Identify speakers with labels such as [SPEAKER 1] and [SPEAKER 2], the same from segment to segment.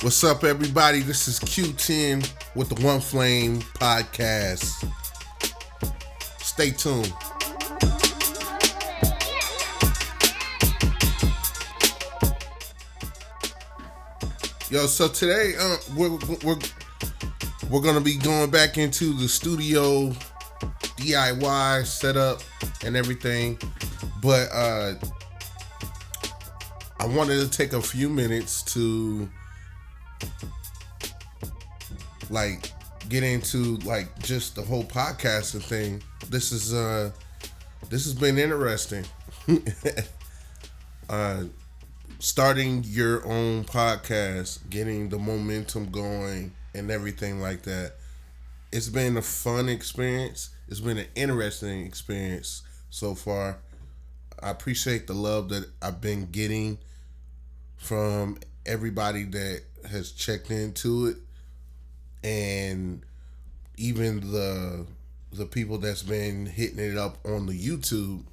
[SPEAKER 1] What's up, everybody? This is Q10 with the One Flame Podcast. Stay tuned. Yo, so today we're gonna be going back into the studio DIY setup and everything, but I wanted to take a few minutes to get into just the whole podcasting thing. This has been interesting. Starting your own podcast, getting the momentum going and everything like that. It's been a fun experience. It's been an interesting experience so far. I appreciate the love that I've been getting from everybody that has checked into it, and even the people that's been hitting it up on the YouTube,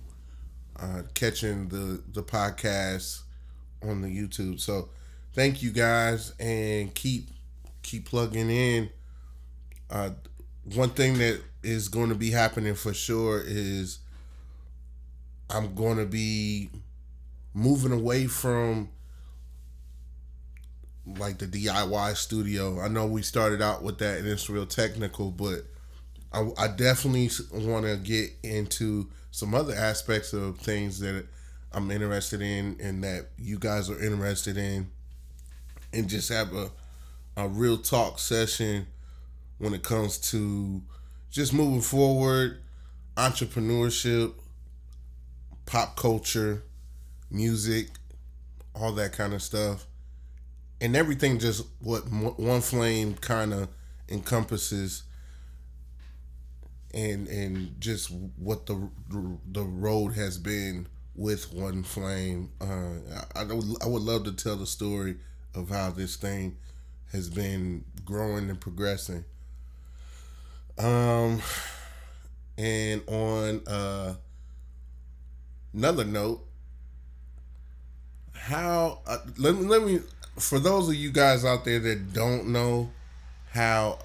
[SPEAKER 1] catching the podcast on the YouTube. So thank you guys, and keep plugging in. One thing that is going to be happening for sure is I'm going to be moving away from the DIY studio. I know we started out with that and it's real technical, but I definitely want to get into some other aspects of things that I'm interested in and that you guys are interested in, and just have a real talk session when it comes to just moving forward, entrepreneurship, pop culture, music, all that kind of stuff. And everything just what One Flame kind of encompasses, and just what the road has been with One Flame. I would love to tell the story of how this thing has been growing and progressing. And on another note, how let me for those of you guys out there that don't know how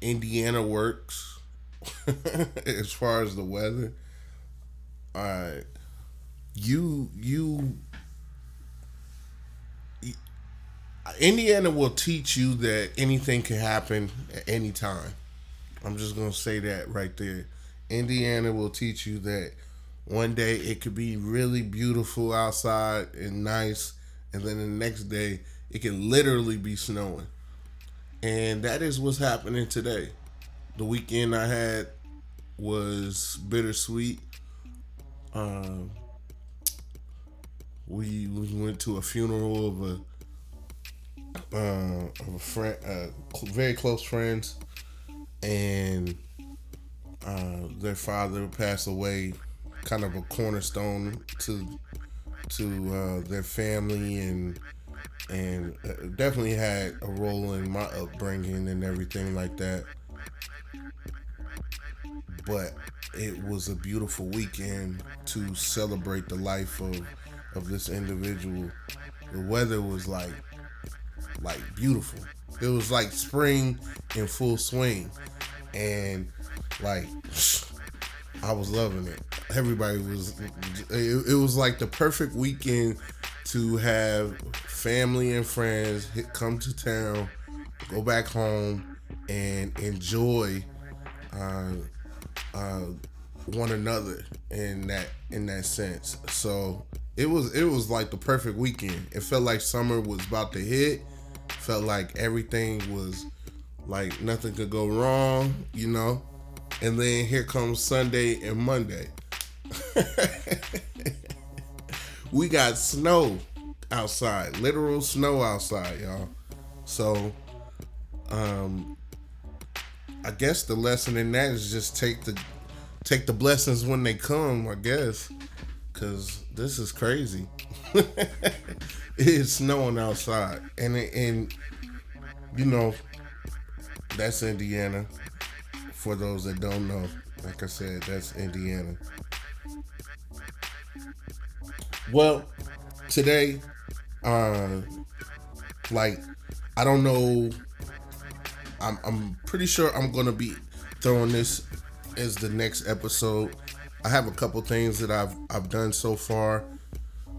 [SPEAKER 1] Indiana works as far as the weather, Indiana will teach you that anything can happen at any time. I'm just gonna say that right there. Indiana will teach you that one day it could be really beautiful outside and nice, and then the next day it can literally be snowing. And that is what's happening today. The weekend I had was bittersweet. We went to a funeral of a friend, very close friends, and their father passed away, kind of a cornerstone to their family, and definitely had a role in my upbringing and everything like that. But it was a beautiful weekend to celebrate the life of this individual. The weather was like beautiful. It was like spring in full swing, and I was loving it. Everybody was. It was like the perfect weekend to have family and friends come to town, go back home, and enjoy one another in that sense. So it was like the perfect weekend. It felt like summer was about to hit. Felt like everything was like nothing could go wrong, you know. And then here comes Sunday and Monday. We got snow outside, literal snow outside, y'all. So I guess the lesson in that is just take the blessings when they come, I guess, because this is crazy. It's snowing outside, and you know, that's Indiana. For those that don't know, like I said, that's Indiana. Well, today, like I don't know. I'm pretty sure I'm gonna be throwing this as the next episode. I have a couple things that I've done so far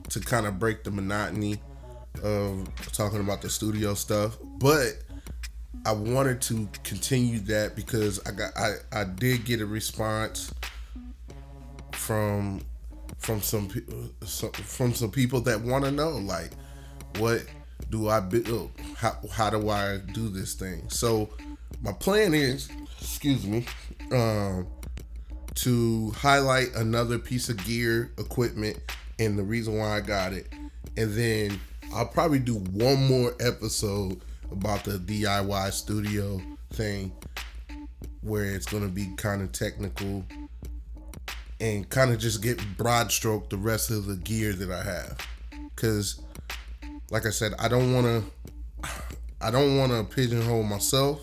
[SPEAKER 1] to kind of break the monotony of talking about the studio stuff, but I wanted to continue that because I did get a response from from some people that want to know, like, what do I build? How do I do this thing? So my plan is, excuse me, to highlight another piece of gear, equipment, and the reason why I got it, and then I'll probably do one more episode about the DIY studio thing, where it's gonna be kind of technical and kind of just get broad stroke the rest of the gear that I have, because like I said, I don't want to pigeonhole myself,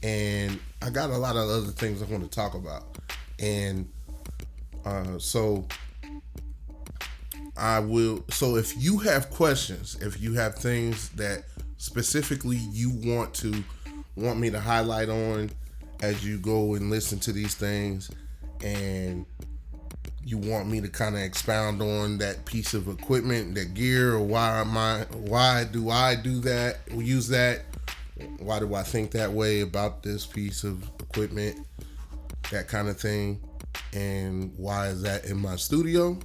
[SPEAKER 1] and I got a lot of other things I want to talk about, and so I will. So if you have questions, if you have things that specifically you want me to highlight on as you go and listen to these things, and you want me to kind of expound on that piece of equipment, that gear, or why do I do that, use that, why do I think that way about this piece of equipment, that kind of thing, and why is that in my studio,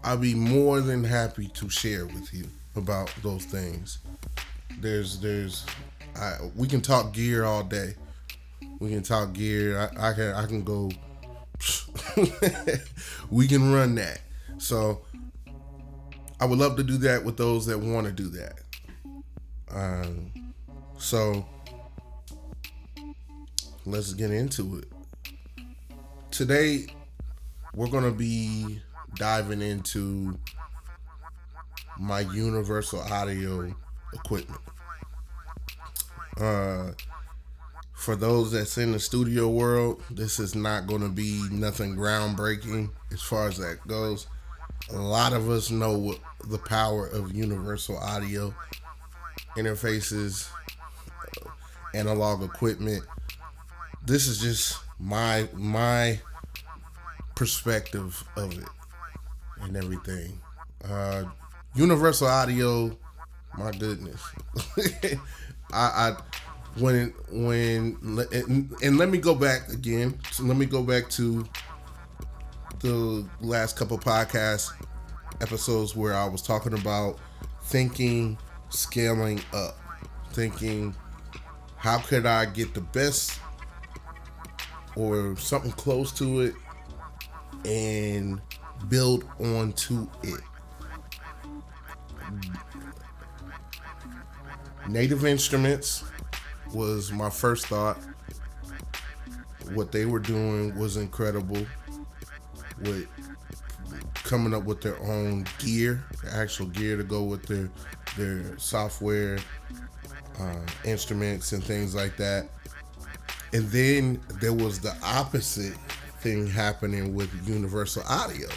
[SPEAKER 1] I'll be more than happy to share with you about those things. We can talk gear all day. We can talk gear. I can go. We can run that. So I would love to do that with those that want to do that. So let's get into it. Today we're gonna be diving into my Universal Audio equipment. For those that's in the studio world, this is not going to be nothing groundbreaking as far as that goes. A lot of us know what the power of Universal Audio interfaces, analog equipment. This is just my perspective of it and everything. Universal Audio, my goodness. I when and let me go back again. So let me go back to the last couple podcast episodes where I was talking about thinking, scaling up, thinking how could I get the best or something close to it and build onto it. Native Instruments was my first thought. What they were doing was incredible with coming up with their own gear, the actual gear to go with their software, instruments and things like that. And then there was the opposite thing happening with Universal Audio.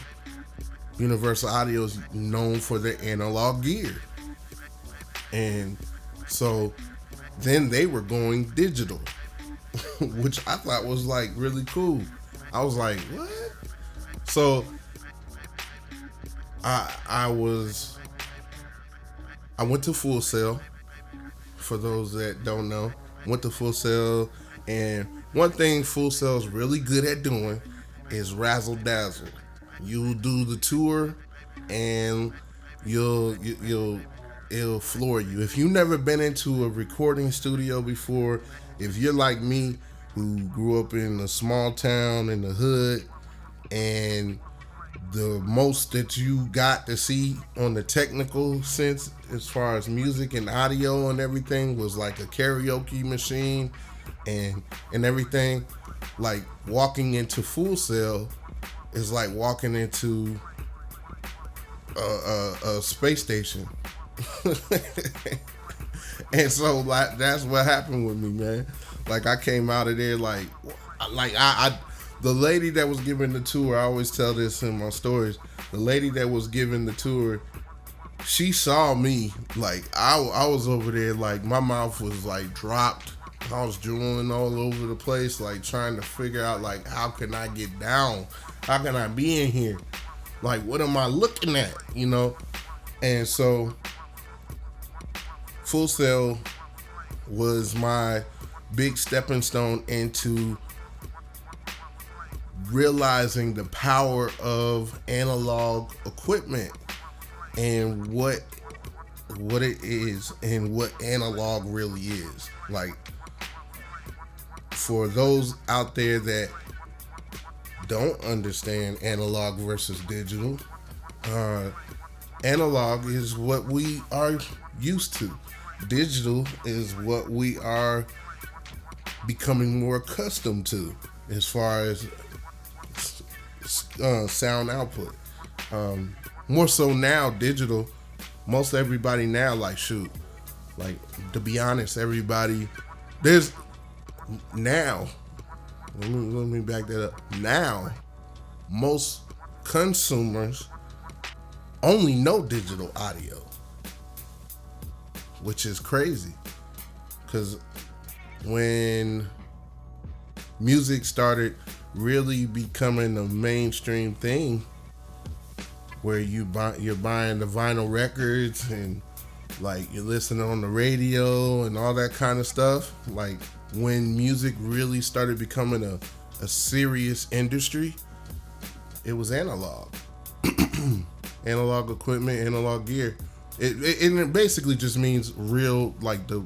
[SPEAKER 1] Universal Audio is known for their analog gear. And so then they were going digital, which I thought was like really cool. I was like, what? So I went to Full Sail. For those that don't know, went to Full Sail, and one thing Full Sail's really good at doing is razzle dazzle. You'll do the tour, and it'll floor you. If you've never been into a recording studio before, if you're like me, who grew up in a small town in the hood, and the most that you got to see on the technical sense as far as music and audio and everything was like a karaoke machine and everything, like walking into Full Sail is like walking into a space station. And so like that's what happened with me, man. Like I came out of there like I the lady that was giving the tour, I always tell this in my stories, the lady that was giving the tour, she saw me, like I was over there, like my mouth was like dropped. I was drooling all over the place, like trying to figure out like how can I get down? How can I be in here? Like what am I looking at? You know? And so Full Sail was my big stepping stone into realizing the power of analog equipment and what it is and what analog really is. Like for those out there that don't understand analog versus digital, analog is what we are used to. Digital is what we are becoming more accustomed to as far as sound output. More so now, digital. Most everybody now, like shoot, like to be honest, everybody there's now. Let me back that up. Now, most consumers only know digital audio, which is crazy. Because when music started really becoming a mainstream thing, where you're buying the vinyl records and like you're listening on the radio and all that kind of stuff, like when music really started becoming a serious industry, it was analog. Analog equipment, analog gear. It basically just means real, like the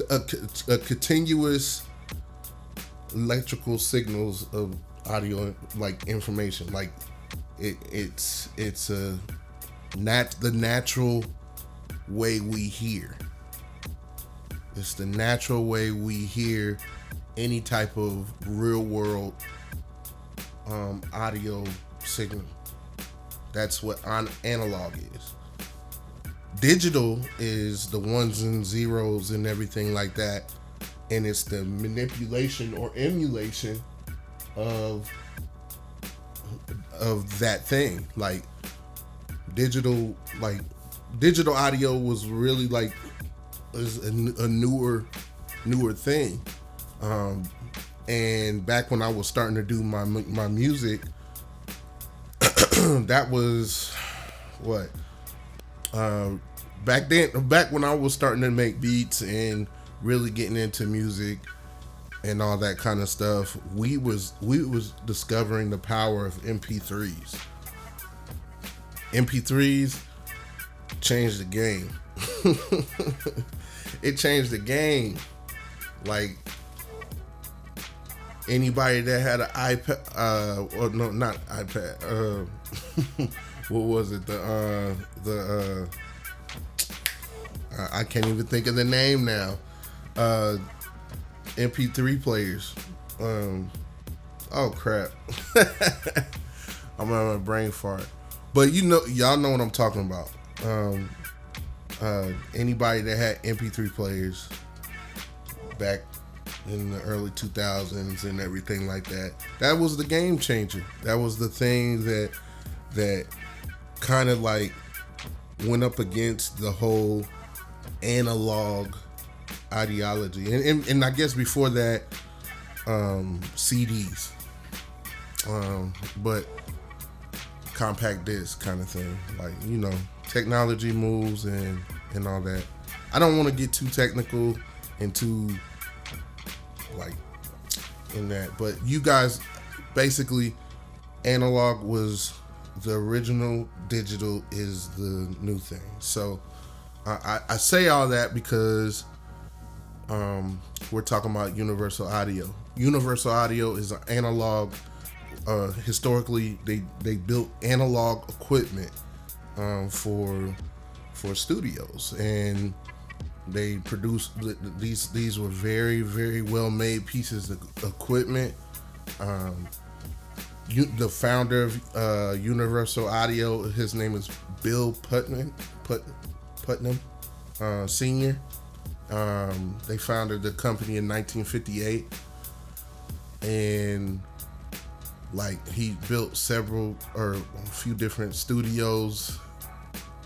[SPEAKER 1] a continuous electrical signals of audio, like information. Like it's the natural way we hear. It's the natural way we hear any type of real world audio signal. That's what analog is. Digital is the ones and zeros and everything like that, and it's the manipulation or emulation of that thing. Like digital audio was really like is a newer thing. And back when I was starting to do my music, that was what back when I was starting to make beats and really getting into music and all that kind of stuff, we was discovering the power of MP3s. MP3s changed the game. It changed the game. Like anybody that had an iPad, or no, not iPad. What was it? I can't even think of the name now. MP3 players. Oh crap! I'm on a brain fart. But y'all know what I'm talking about. Anybody that had MP3 players back in the early 2000s and everything like that, that was the game changer. That was the thing that kind of like went up against the whole analog ideology. And I guess before that, CDs, but compact disc kind of thing. Like, technology moves and all that. I don't want to get too technical and too like in that, but you guys, basically analog was the original, digital is the new thing. So I say all that because we're talking about Universal Audio. Universal Audio is an analog. Historically, they built analog equipment for studios, and they produced these were very, very well made pieces of equipment. The founder of Universal Audio, his name is Bill Putnam Sr. They founded the company in 1958, and Like, he built several or a few different studios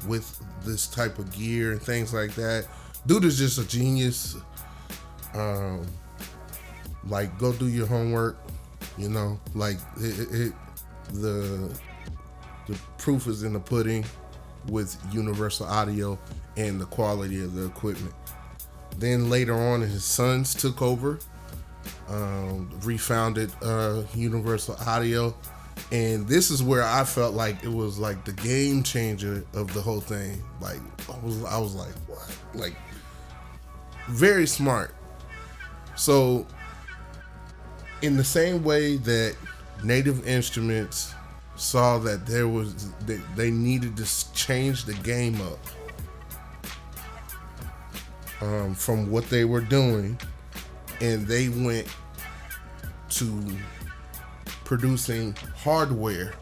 [SPEAKER 1] with this type of gear and things like that. Dude is just a genius. Like, go do your homework. You know, like the proof is in the pudding with Universal Audio and the quality of the equipment. Then later on, his sons took over, refounded Universal Audio, and this is where I felt like it was like the game changer of the whole thing. Like, I was like, what? Like, very smart. So, in the same way that Native Instruments saw that they needed to change the game up from what they were doing, and they went to producing hardware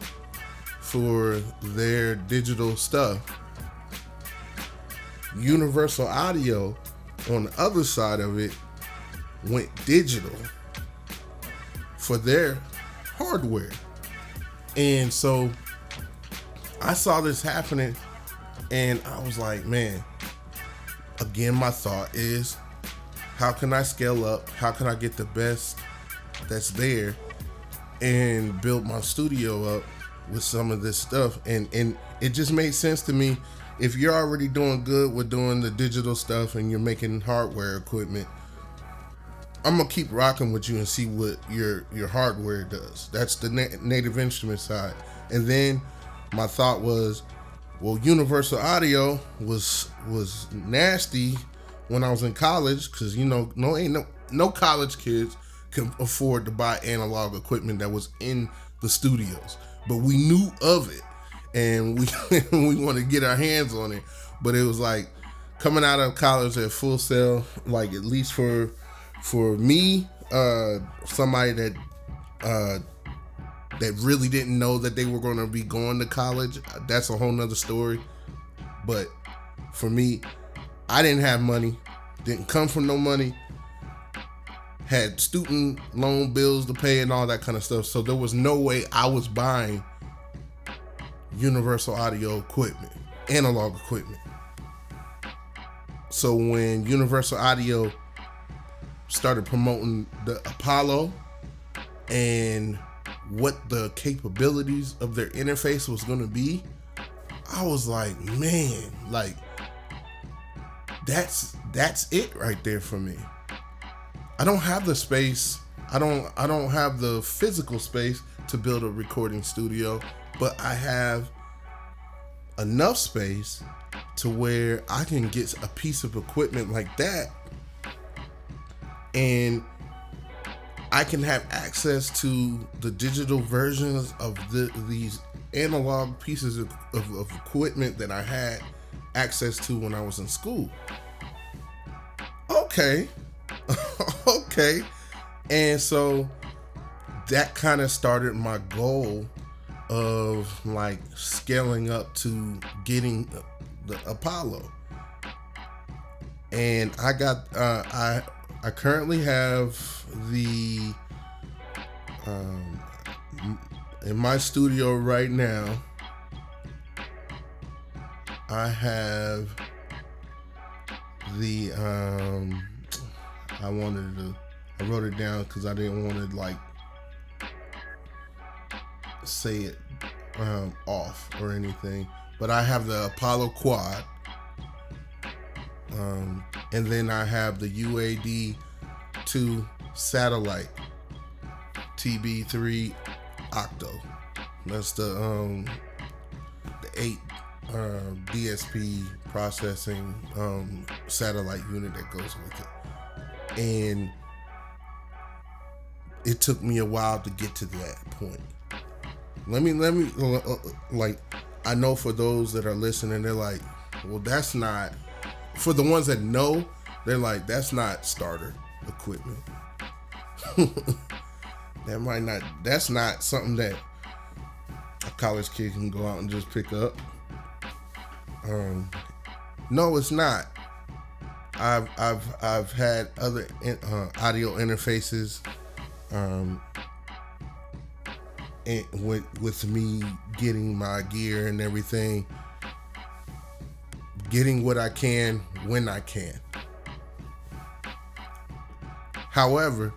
[SPEAKER 1] for their digital stuff. Universal Audio, on the other side of it, went digital for their hardware. And so I saw this happening, and I was like, man, again, my thought is, how can I scale up? How can I get the best that's there and build my studio up with some of this stuff? And it just made sense to me. If you're already doing good with doing the digital stuff and you're making hardware equipment, I'm gonna keep rocking with you and see what your hardware does. That's the Native Instrument side. And then my thought was, well, Universal Audio was nasty when I was in college, because no college kids can afford to buy analog equipment that was in the studios, but we knew of it and we want to get our hands on it. But it was like coming out of college at Full Sail, like, at least for me, somebody that really didn't know that they were going to be going to college, that's a whole nother story. But for me, I didn't have money, didn't come from no money, had student loan bills to pay and all that kind of stuff. So there was no way I was buying Universal Audio equipment, analog equipment. So when Universal Audio started promoting the Apollo and what the capabilities of their interface was going to be, I was like, man, like, that's it right there for me. I don't have the space. I don't have the physical space to build a recording studio, but I have enough space to where I can get a piece of equipment like that, and I can have access to the digital versions of these analog pieces of equipment that I had access to when I was in school. Okay. Okay. And so that kind of started my goal of, like, scaling up to getting the Apollo. And I got I currently have the in my studio right now, I have the I wrote it down because I didn't want to, like, say it off or anything, but I have the Apollo Quad, and then I have the UAD2 satellite TB3 Octo. That's the 8 DSP processing satellite unit that goes with it. And it took me a while to get to that point. Let me like, I know for those that are listening, they're like, well, that's not, for the ones that know, they're like, that's not starter equipment. That's not something that a college kid can go out and just pick up. No, it's not. I've had other audio interfaces and with me getting my gear and everything, getting what I can when I can. However,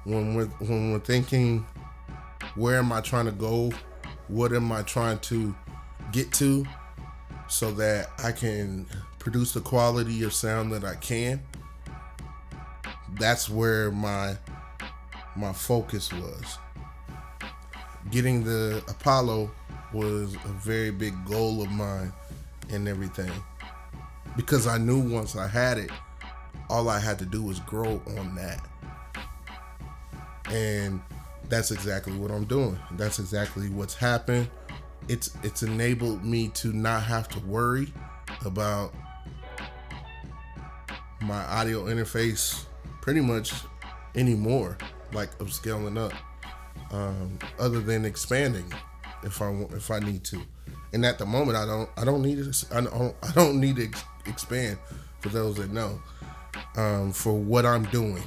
[SPEAKER 1] when we're thinking, where am I trying to go? What am I trying to get to so that I can produce the quality of sound that I can? That's where my focus was. Getting the Apollo was a very big goal of mine and everything, because I knew once I had it, all I had to do was grow on that. And that's exactly what I'm doing. That's exactly what's happened. It's enabled me to not have to worry about my audio interface pretty much anymore, like of scaling up, other than expanding if I need to. And at the moment, I don't need to expand. For those that know, for what I'm doing,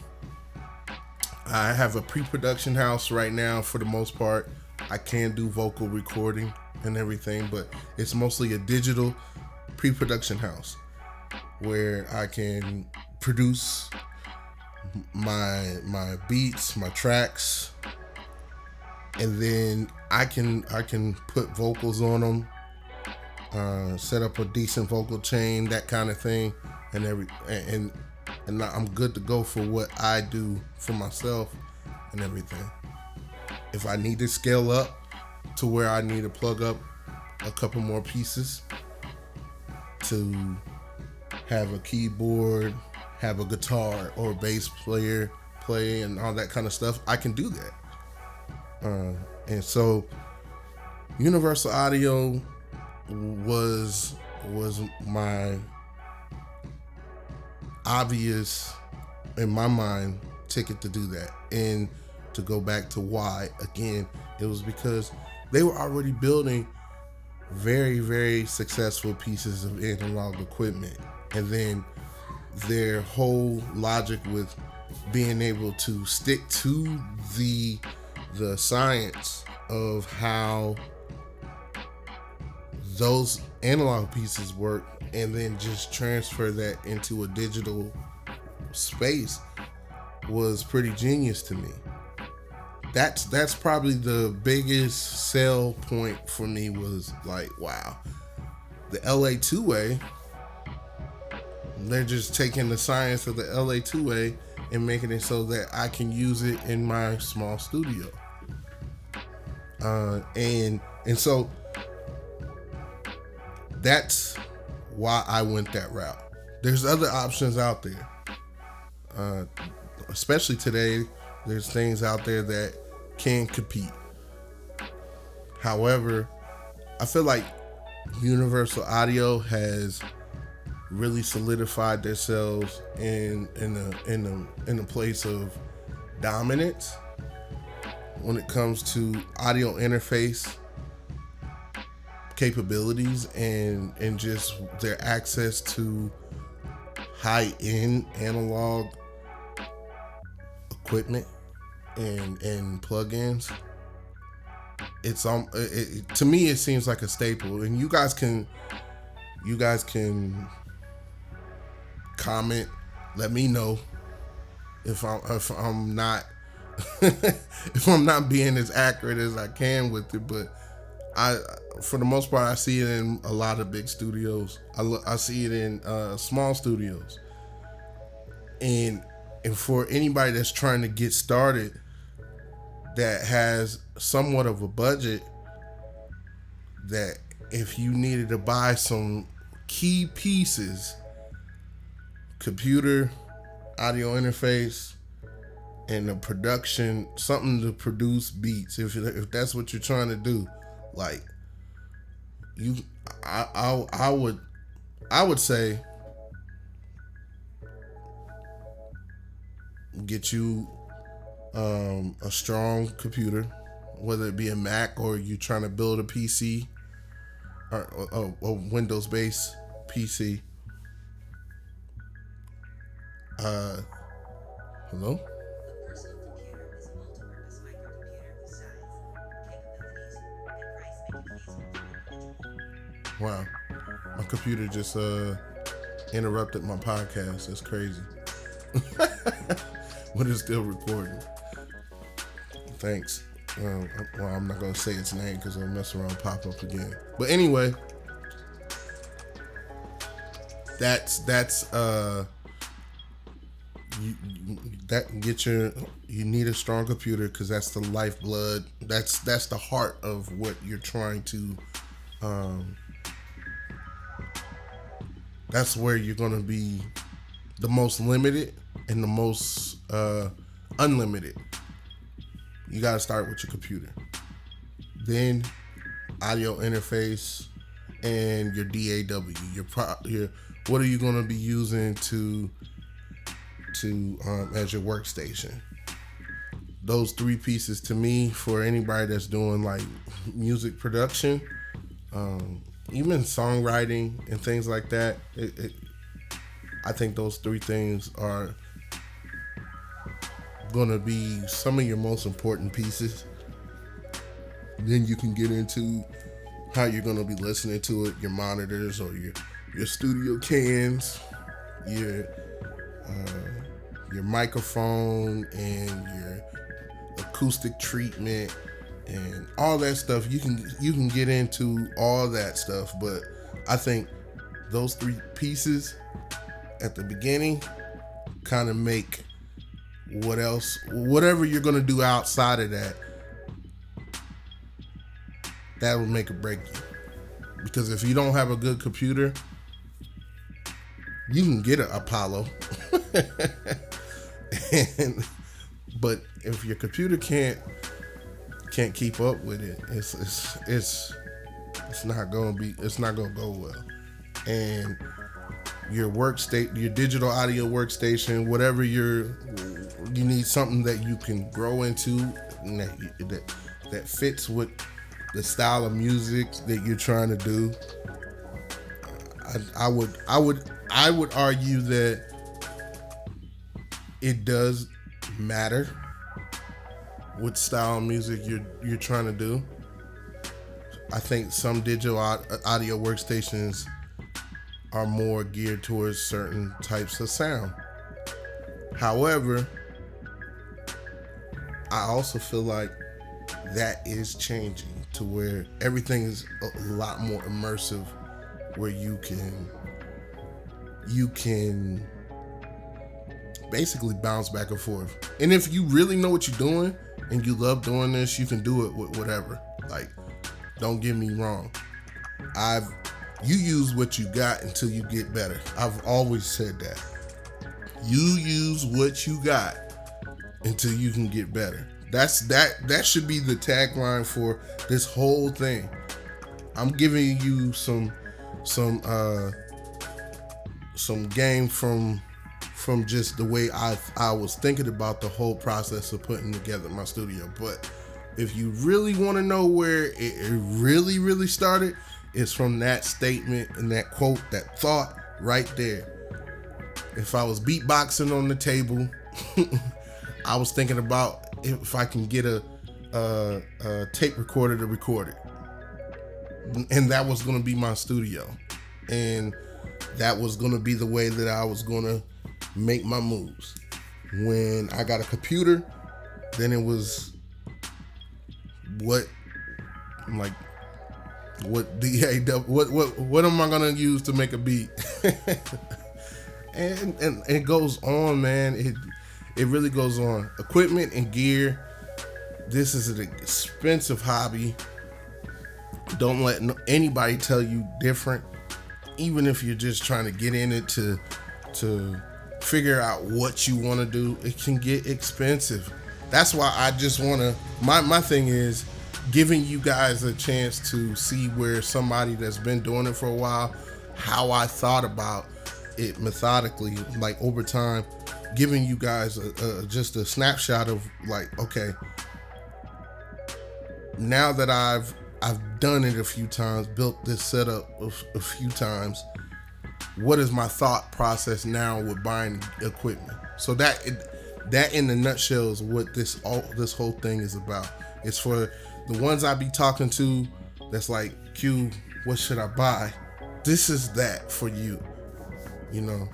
[SPEAKER 1] I have a pre-production house right now. For the most part, I can do vocal recording and everything, but it's mostly a digital pre-production house where I can produce my beats, my tracks, and then I can put vocals on them, set up a decent vocal chain, that kind of thing, and I'm good to go for what I do for myself and everything. If I need to scale up to where I need to plug up a couple more pieces to have a keyboard, have a guitar or a bass player play and all that kind of stuff, I can do that. And so Universal Audio was my obvious, in my mind, ticket to do that. And to go back to why, again, it was because they were already building very, very successful pieces of analog equipment. And then their whole logic with being able to stick to the science of how those analog pieces work and then just transfer that into a digital space was pretty genius to me. That's probably the biggest sell point for me, was like, wow, the LA2A, they're just taking the science of the LA2A and making it so that I can use it in my small studio. And so that's why I went that route. There's other options out there. Especially today, there's things out there that can compete. However, I feel like Universal Audio has really solidified themselves in a place of dominance when it comes to audio interface capabilities and just their access to high-end analog equipment and plugins. It's to me it seems like a staple, and you guys can comment, let me know if I'm not if I'm not being as accurate as I can with it. But for the most part, I see it in a lot of big studios. I see it in small studios, and for anybody that's trying to get started, that has somewhat of a budget, that if you needed to buy some key pieces, computer, audio interface, and the production, something to produce beats, if that's what you're trying to do, like I would say get you a strong computer, whether it be a Mac or you trying to build a PC or a Windows based PC. Hello? Wow. My computer just interrupted my podcast. That's crazy. But it's still recording. Thanks. Well, I'm not gonna say its name because I'll mess around and pop up again. But anyway, that's you need a strong computer because that's the lifeblood. That's the heart of what you're trying to. That's where you're gonna be the most limited and the most unlimited. You gotta start with your computer, then audio interface, and your DAW. Your what are you gonna be using to as your workstation? Those three pieces to me, for anybody that's doing like music production, even songwriting and things like that, I think those three things are gonna be some of your most important pieces. Then you can get into how you're gonna be listening to it, your monitors or your studio cans, your microphone and your acoustic treatment and all that stuff. You can get into all that stuff, but I think those three pieces at the beginning kind of make whatever you're gonna do outside of that will make or break you. Because if you don't have a good computer, you can get an Apollo. But if your computer can't keep up with it, it's not gonna go well. And your your digital audio workstation, whatever you need something that you can grow into and that fits with the style of music that you're trying to do. I would argue that it does matter what style of music you're trying to do. I think some digital audio workstations are more geared towards certain types of sound. However, I also feel like that is changing to where everything is a lot more immersive, where you can basically bounce back and forth. And if you really know what you're doing and you love doing this, you can do it with whatever. Like, don't get me wrong. You use what you got until you get better. I've always said that. You use what you got until you can get better. That should be the tagline for this whole thing. I'm giving you some game from just the way I was thinking about the whole process of putting together my studio. But if you really want to know where it really, really started, it's from that statement and that quote, that thought right there. If I was beatboxing on the table, I was thinking about if I can get a tape recorder to record it. And that was going to be my studio. And that was going to be the way that I was going to make my moves. When I got a computer, then it was what am I gonna use to make a beat? and it goes on, man. It really goes on. Equipment and gear. This is an expensive hobby. Don't let anybody tell you different. Even if you're just trying to get in it to figure out what you want to do, it can get expensive. That's why I just want to, my thing is giving you guys a chance to see where somebody that's been doing it for a while, how I thought about it methodically, like over time, giving you guys just a snapshot of like, okay, now that I've done it a few times, built this setup a few times, what is my thought process now with buying equipment? So that in a nutshell is what this whole thing is about. It's for the ones I be talking to that's like, Q, What should I buy? This is that for you. You know,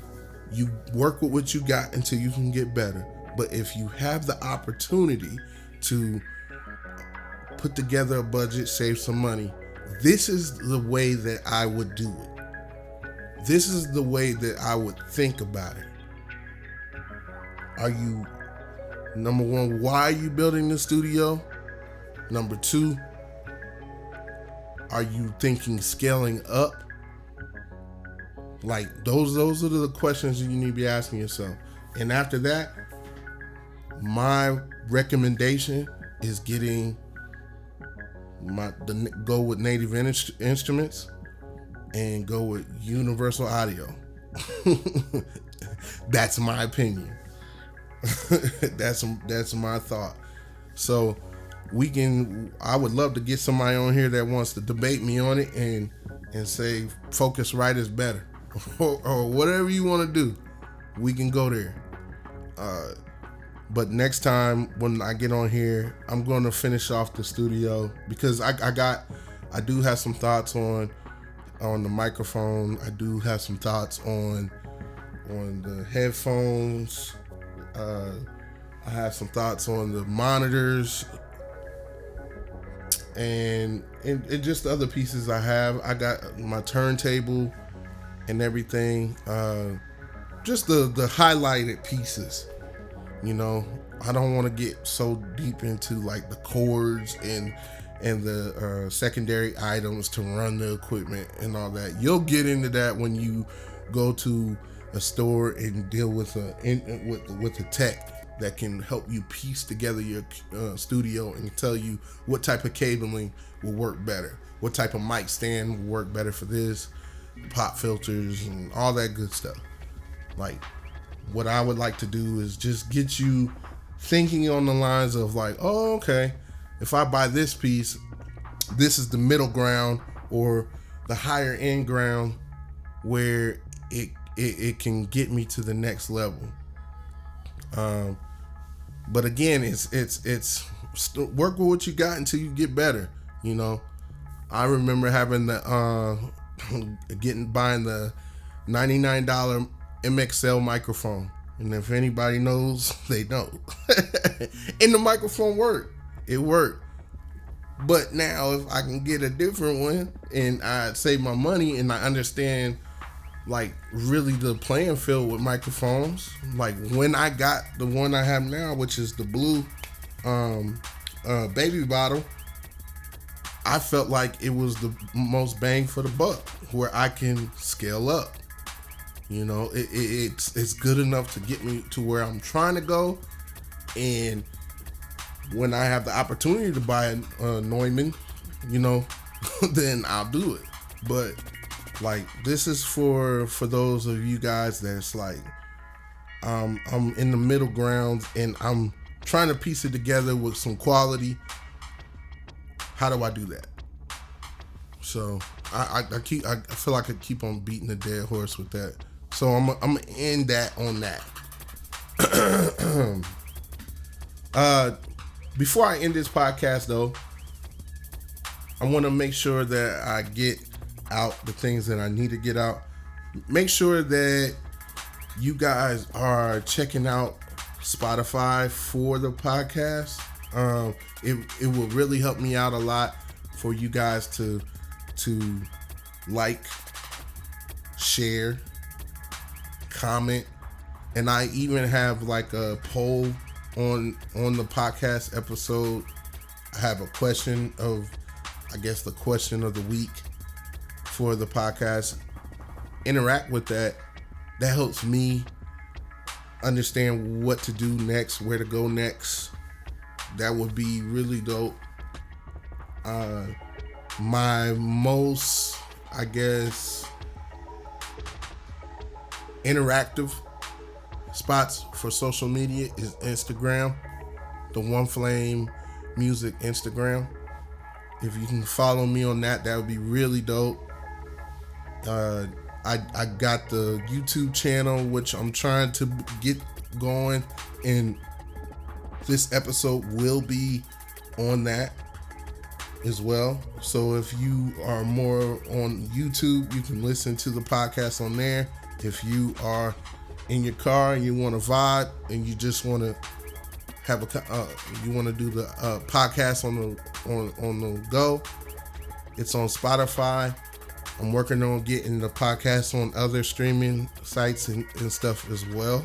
[SPEAKER 1] you work with what you got until you can get better. But if you have the opportunity to put together a budget, save some money, this is the way that I would do it. This is the way that I would think about it. Are you, number one, why are you building the studio? Number two, are you thinking scaling up? Like those are the questions you need to be asking yourself. And after that, my recommendation is getting go with Native Instruments and go with Universal Audio. That's my opinion. That's my thought. So I would love to get somebody on here that wants to debate me on it and say Focusrite is better or whatever you want to do. We can go there. But next time when I get on here, I'm going to finish off the studio because I do have some thoughts on the microphone. I do have some thoughts on the headphones. I have some thoughts on the monitors and just the other pieces I have. I got my turntable and everything. Just the highlighted pieces. You know, I don't want to get so deep into like the cords and the secondary items to run the equipment and all that. You'll get into that when you go to a store and deal with a tech that can help you piece together your studio and tell you what type of cabling will work better, what type of mic stand will work better for this, pop filters and all that good stuff. Like, what I would like to do is just get you thinking on the lines of like, oh, okay, if I buy this piece, this is the middle ground or the higher end ground where it can get me to the next level. But again, it's work with what you got until you get better. You know, I remember having buying the $99 MXL microphone, and if anybody knows, they know. And the microphone worked. It worked. But now if I can get a different one and I save my money and I understand like really the playing field with microphones, like when I got the one I have now, which is the blue baby bottle, I felt like it was the most bang for the buck where I can scale up. You know, it's good enough to get me to where I'm trying to go. And when I have the opportunity to buy a Neumann, you know, then I'll do it. But like, this is for those of you guys that's like, I'm in the middle ground and I'm trying to piece it together with some quality. How do I do that? So I feel like I keep on beating the dead horse with that. So I'm gonna end that on that. Before I end this podcast though, I want to make sure that I get out the things that I need to get out. Make sure that you guys are checking out Spotify for the podcast. It will really help me out a lot for you guys to like, share, comment, and I even have like a poll on the podcast episode. I have a question of, I guess, the question of the week for the podcast. Interact with that. That helps me understand what to do next, where to go next. That would be really dope. My most, I guess, interactive spots for social media is Instagram, the One Flame Music Instagram. If you can follow me on that, that would be really dope. I got the YouTube channel, which I'm trying to get going, and this episode will be on that. as well. So if you are more on YouTube, you can listen to the podcast on there. If you are in your car and you want to vibe and you just want to have you want to do the podcast on the go, it's on Spotify. I'm working on getting the podcast on other streaming sites and stuff as well.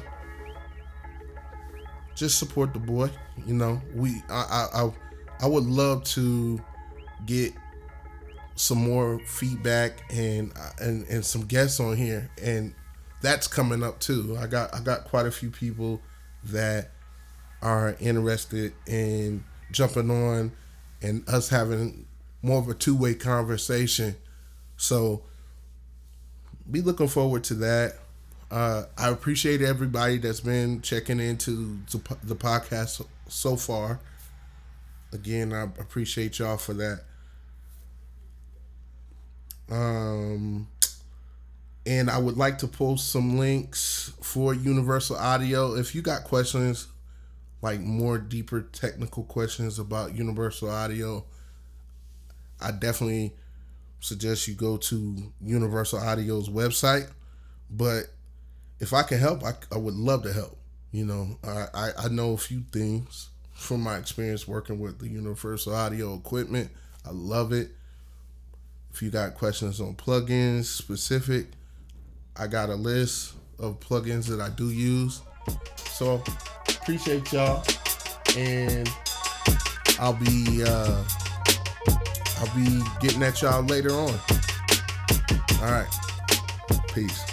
[SPEAKER 1] Just support the boy. You know, I would love to get some more feedback and some guests on here, and that's coming up too. I got quite a few people that are interested in jumping on and us having more of a two-way conversation. So be looking forward to that. I appreciate everybody that's been checking into the podcast so far. Again, I appreciate y'all for that. And I would like to post some links for Universal Audio. If you got questions, like more deeper technical questions about Universal Audio, I definitely suggest you go to Universal Audio's website. But if I can help, I would love to help. You know, I know a few things from my experience working with the Universal Audio equipment. I love it. If you got questions on plugins specific, I got a list of plugins that I do use. So appreciate y'all, and I'll be getting at y'all later on. All right, peace.